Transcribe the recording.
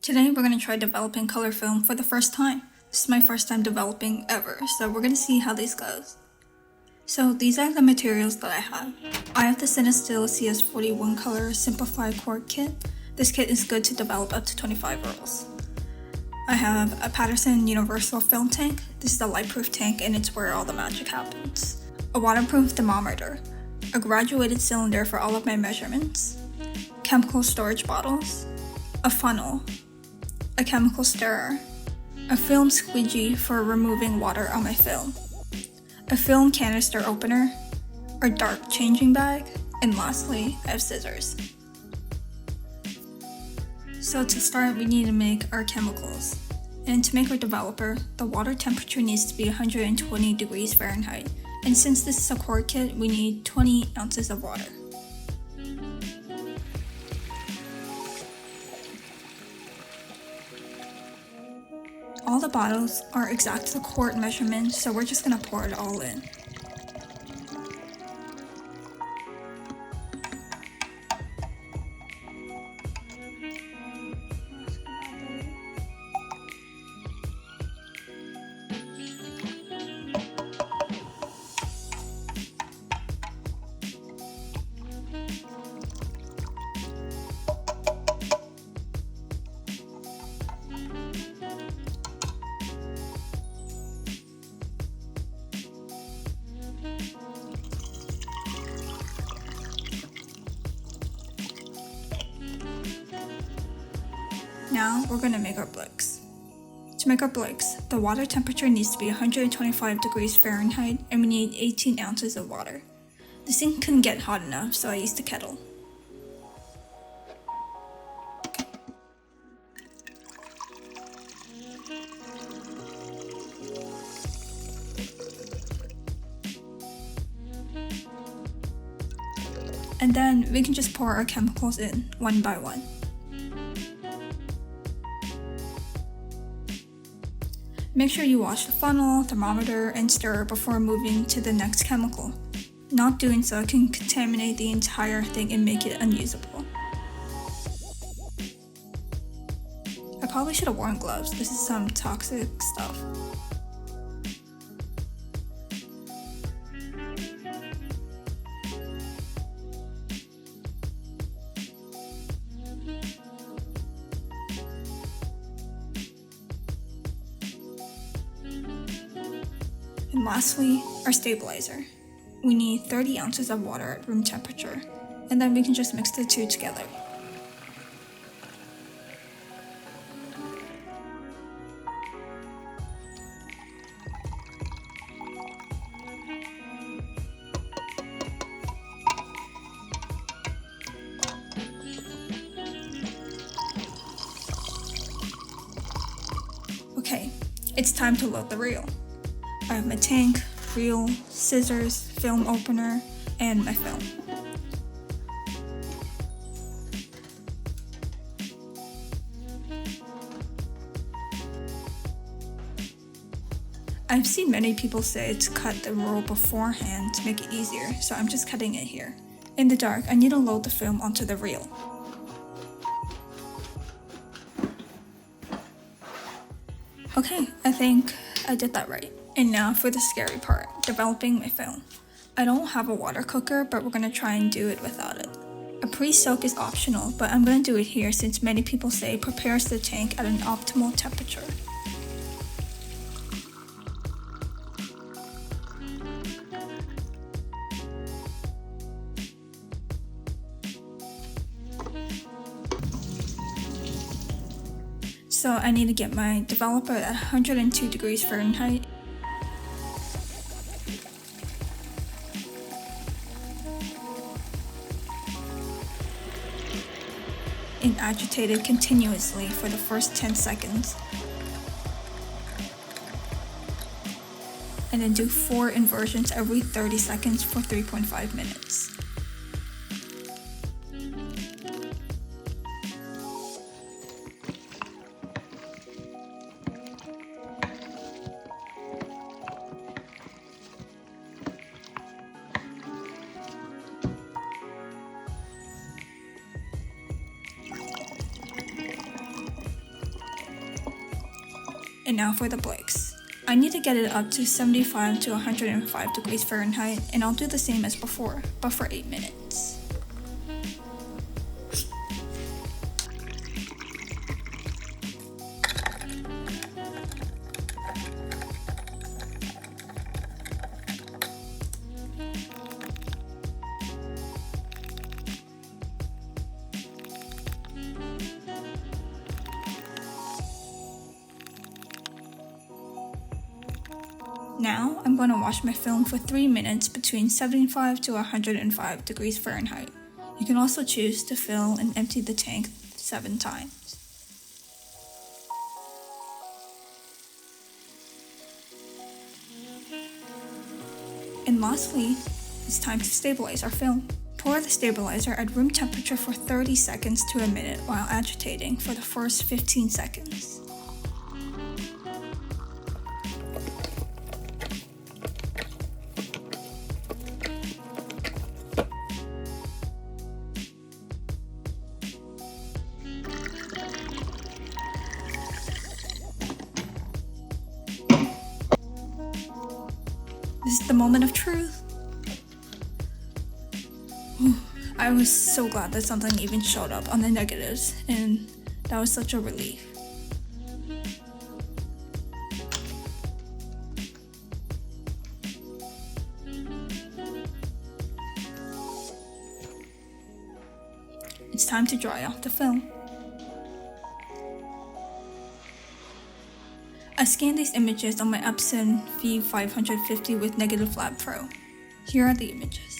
Today we're going to try developing color film for the first time. This is my first time developing ever, so we're going to see how this goes. So these are the materials that I have. I have the Cinestill CS41 Color Simplified Quartz Kit. This kit is good to develop up to 25 rolls. I have a Patterson Universal Film Tank. This is a lightproof tank and it's where all the magic happens. A waterproof thermometer. A graduated cylinder for all of my measurements. Chemical storage bottles. A funnel. A chemical stirrer, a film squeegee for removing water on my film, a film canister opener, a dark changing bag, and lastly, I have scissors. So to start, we need to make our chemicals. And to make our developer, the water temperature needs to be 120 degrees Fahrenheit. And since this is a quartz kit, we need 20 ounces of water. All the bottles are exact to the quart measurement, so we're just gonna pour it all in. Now we're going to make our Blix. To make our Blix, the water temperature needs to be 125 degrees Fahrenheit and we need 18 ounces of water. This thing couldn't get hot enough, so I used a kettle. And then we can just pour our chemicals in one by one. Make sure you wash the funnel, thermometer, and stirrer before moving to the next chemical. Not doing so can contaminate the entire thing and make it unusable. I probably should have worn gloves. This is some toxic stuff. And lastly, our stabilizer. We need 30 ounces of water at room temperature, and then we can just mix the two together. Okay, it's time to load the reel. I have my tank, reel, scissors, film opener, and my film. I've seen many people say to cut the roll beforehand to make it easier, so I'm just cutting it here. In the dark, I need to load the film onto the reel. Okay, I think I did that right. And now for the scary part, developing my film. I don't have a water cooker, but we're going to try and do it without it. A pre-soak is optional, but I'm going to do it here since many people say it prepares the tank at an optimal temperature. So I need to get my developer at 102 degrees Fahrenheit. And agitate it continuously for the first 10 seconds. And then do 4 inversions every 30 seconds for 3.5 minutes. And now for the breaks. I need to get it up to 75 to 105 degrees Fahrenheit, and I'll do the same as before, but for 8 minutes. Now, I'm going to wash my film for 3 minutes between 75 to 105 degrees Fahrenheit. You can also choose to fill and empty the tank 7 times. And lastly, it's time to stabilize our film. Pour the stabilizer at room temperature for 30 seconds to a minute while agitating for the first 15 seconds. This is the moment of truth. I was so glad that something even showed up on the negatives, and that was such a relief. It's time to dry off the film. I scanned these images on my Epson V550 with Negative Lab Pro. Here are the images.